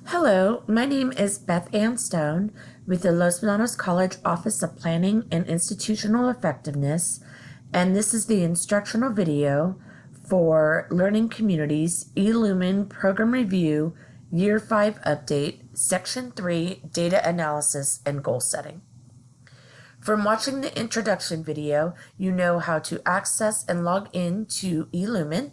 Hello, my name is Beth Ann Stone with the Los Medanos College Office of Planning and Institutional Effectiveness, and this is the instructional video for Learning Communities eLumen Program Review Year 5 Update, Section 3, Data Analysis and Goal Setting. From watching the introduction video, you know how to access and log in to eLumen,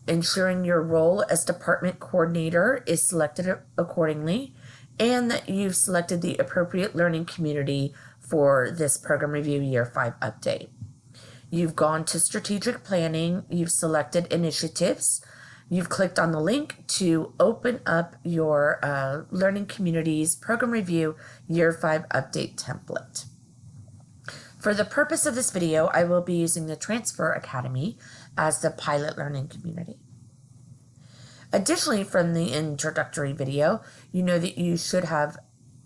ensuring your role as department coordinator is selected accordingly, and that you've selected the appropriate learning community for this program review year 5 update. You've gone to strategic planning, you've selected initiatives, you've clicked on the link to open up your learning community's program review year 5 update template. For the purpose of this video, I will be using the Transfer Academy as the pilot learning community. Additionally, from the introductory video, you know that you should have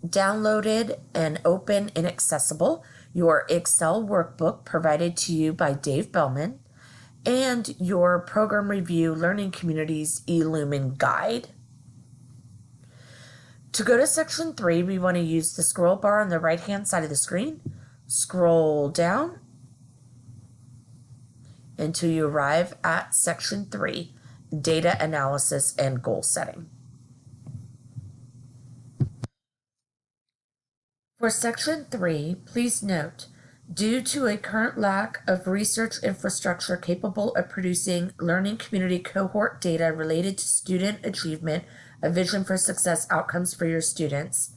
downloaded and open and accessible your Excel workbook provided to you by Dave Bellman and your program review learning community's eLumen guide. To go to section 3, we want to use the scroll bar on the right hand side of the screen. Scroll down until you arrive at section 3, Data Analysis and Goal Setting. For section 3, please note, due to a current lack of research infrastructure capable of producing learning community cohort data related to student achievement, a vision for success outcomes for your students,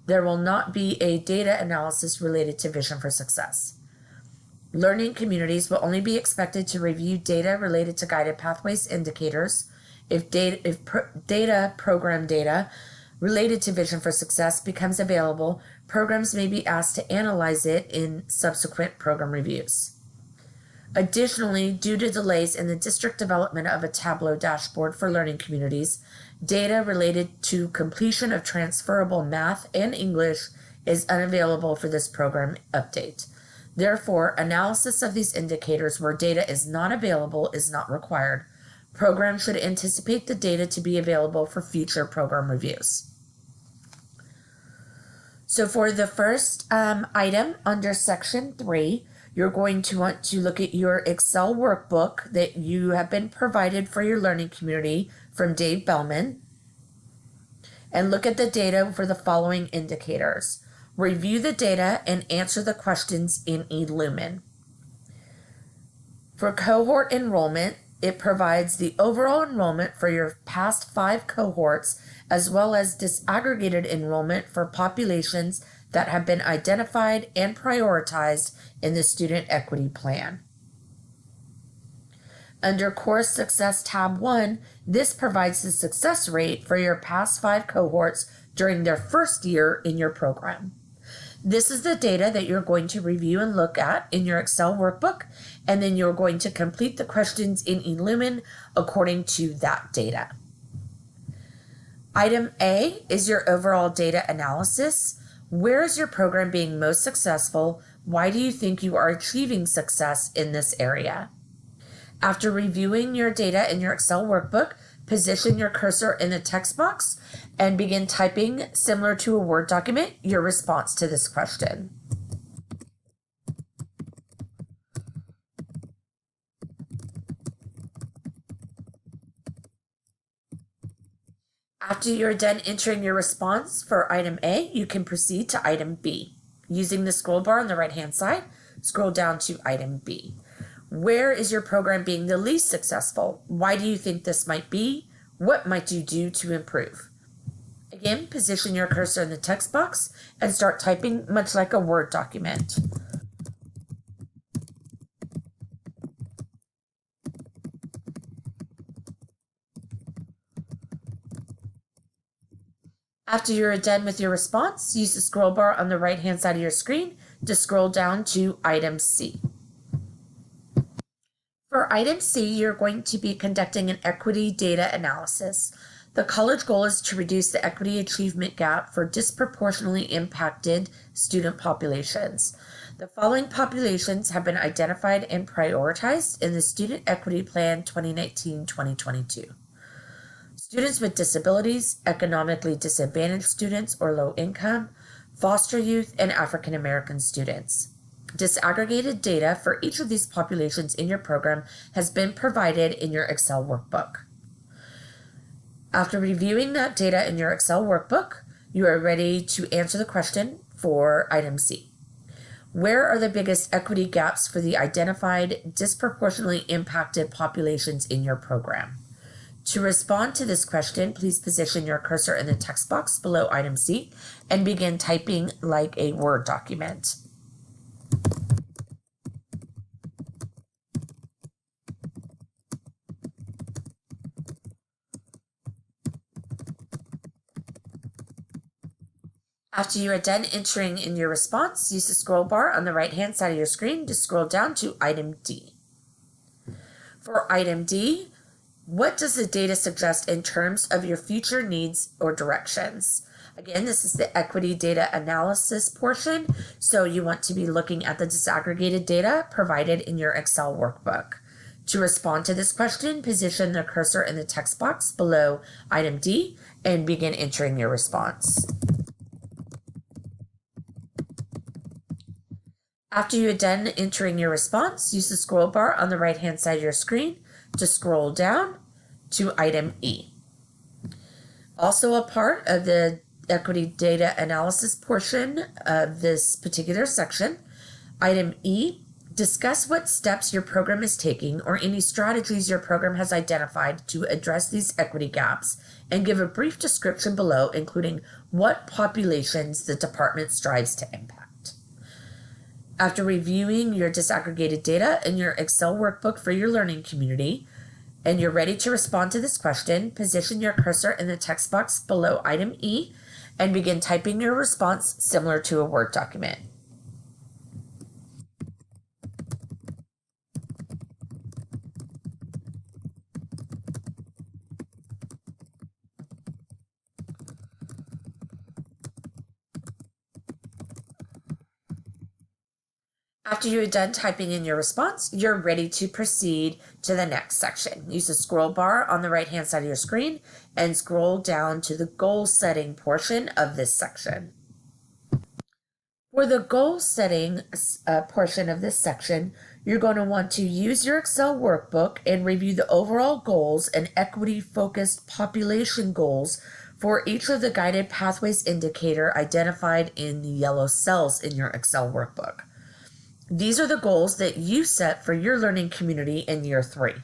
there will not be a data analysis related to Vision for Success. Learning communities will only be expected to review data related to guided pathways indicators. If program data related to Vision for Success becomes available, programs may be asked to analyze it in subsequent program reviews. Additionally, due to delays in the district development of a Tableau dashboard for learning communities, data related to completion of transferable math and English is unavailable for this program update. Therefore, analysis of these indicators where data is not available is not required. Programs should anticipate the data to be available for future program reviews. So for the first item under section 3, you're going to want to look at your Excel workbook that you have been provided for your learning community from Dave Bellman, and look at the data for the following indicators. Review the data and answer the questions in eLumen. For cohort enrollment, it provides the overall enrollment for your past 5 cohorts, as well as disaggregated enrollment for populations that have been identified and prioritized in the Student Equity Plan. Under Course Success Tab 1, this provides the success rate for your past 5 cohorts during their first year in your program. This is the data that you're going to review and look at in your Excel workbook, and then you're going to complete the questions in eLumen according to that data. Item A is your overall data analysis. Where is your program being most successful? Why do you think you are achieving success in this area? After reviewing your data in your Excel workbook, position your cursor in the text box and begin typing, similar to a Word document, your response to this question. After you're done entering your response for item A, you can proceed to item B. Using the scroll bar on the right-hand side, scroll down to item B. Where is your program being the least successful? Why do you think this might be? What might you do to improve? Again, position your cursor in the text box and start typing much like a Word document. After you're done with your response, use the scroll bar on the right-hand side of your screen to scroll down to item C. For item C, you're going to be conducting an equity data analysis. The college goal is to reduce the equity achievement gap for disproportionately impacted student populations. The following populations have been identified and prioritized in the Student Equity Plan 2019-2022. students with disabilities, economically disadvantaged students or low income, foster youth, and African American students. Disaggregated data for each of these populations in your program has been provided in your Excel workbook. After reviewing that data in your Excel workbook, you are ready to answer the question for item C. Where are the biggest equity gaps for the identified disproportionately impacted populations in your program? To respond to this question, please position your cursor in the text box below item C and begin typing like a Word document. After you are done entering in your response, use the scroll bar on the right-hand side of your screen to scroll down to item D. For item D, what does the data suggest in terms of your future needs or directions? Again, this is the equity data analysis portion, so you want to be looking at the disaggregated data provided in your Excel workbook. To respond to this question, position the cursor in the text box below item D and begin entering your response. After you are done entering your response, use the scroll bar on the right-hand side of your screen to scroll down to item E. Also a part of the equity data analysis portion of this particular section, item E, discuss what steps your program is taking or any strategies your program has identified to address these equity gaps, and give a brief description below, including what populations the department strives to impact. After reviewing your disaggregated data in your Excel workbook for your learning community, and you're ready to respond to this question, position your cursor in the text box below item E and begin typing your response similar to a Word document. After you're done typing in your response, you're ready to proceed to the next section. Use the scroll bar on the right-hand side of your screen and scroll down to the goal setting portion of this section. For the goal setting portion of this section, you're going to want to use your Excel workbook and review the overall goals and equity-focused population goals for each of the guided pathways indicator identified in the yellow cells in your Excel workbook. These are the goals that you set for your learning community in year 3.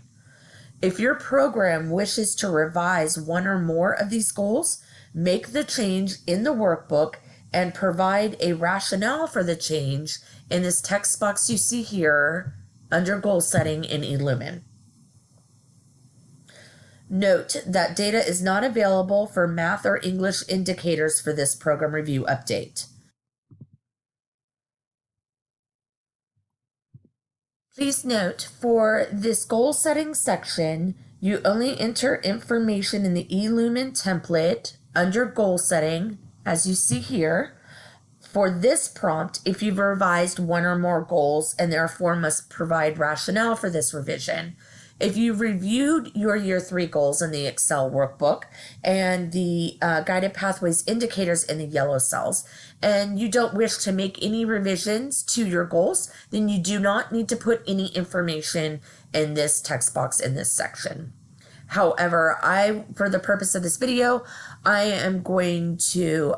If your program wishes to revise one or more of these goals, make the change in the workbook and provide a rationale for the change in this text box you see here under goal setting in eLumen. Note that data is not available for math or English indicators for this program review update. Please note, for this goal setting section, you only enter information in the eLumen template under goal setting, as you see here. For this prompt, if you've revised one or more goals and therefore must provide rationale for this revision. If you've reviewed your year 3 goals in the Excel workbook and the guided pathways indicators in the yellow cells, and you don't wish to make any revisions to your goals, then you do not need to put any information in this text box in this section. However, for the purpose of this video, I am going to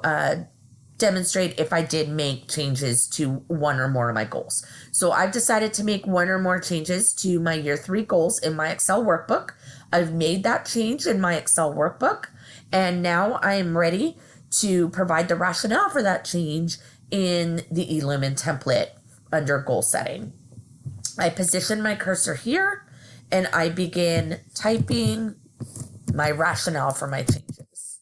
demonstrate if I did make changes to one or more of my goals. So I've decided to make one or more changes to my year 3 goals in my Excel workbook. I've made that change in my Excel workbook, and now I am ready to provide the rationale for that change in the eLumen template under goal setting. I position my cursor here and I begin typing my rationale for my changes.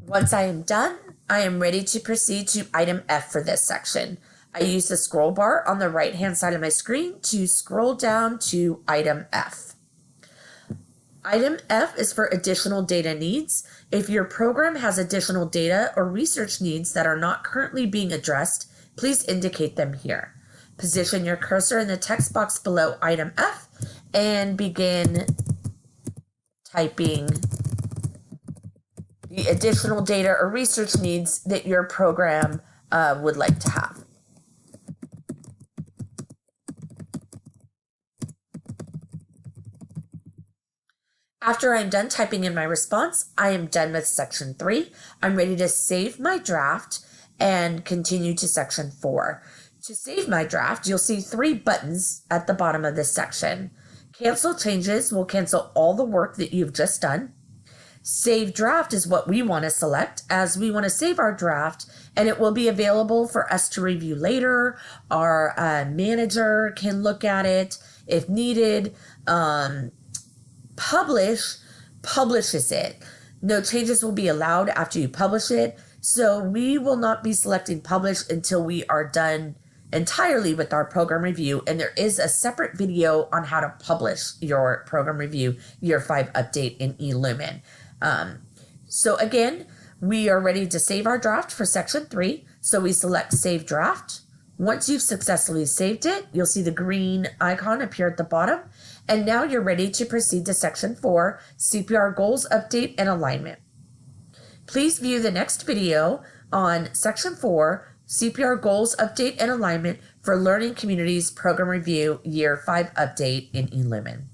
Once I am done, I am ready to proceed to item F for this section. I use the scroll bar on the right-hand side of my screen to scroll down to item F. Item F is for additional data needs. If your program has additional data or research needs that are not currently being addressed, please indicate them here. Position your cursor in the text box below item F and begin typing the additional data or research needs that your program would like to have. After I'm done typing in my response, I am done with section 3. I'm ready to save my draft and continue to section 4. To save my draft, you'll see 3 buttons at the bottom of this section. Cancel changes will cancel all the work that you've just done. Save draft is what we want to select, as we want to save our draft and it will be available for us to review later. Our manager can look at it if needed. Publishes it. No changes will be allowed after you publish it. So we will not be selecting publish until we are done entirely with our program review. And there is a separate video on how to publish your program review year 5 update in eLumen. So again, we are ready to save our draft for section 3. So we select save draft. Once you've successfully saved it, you'll see the green icon appear at the bottom. And now you're ready to proceed to section 4, CPR goals, update, and alignment. Please view the next video on section 4, CPR goals, update, and alignment for Learning Communities Program Review Year 5 update in eLumen.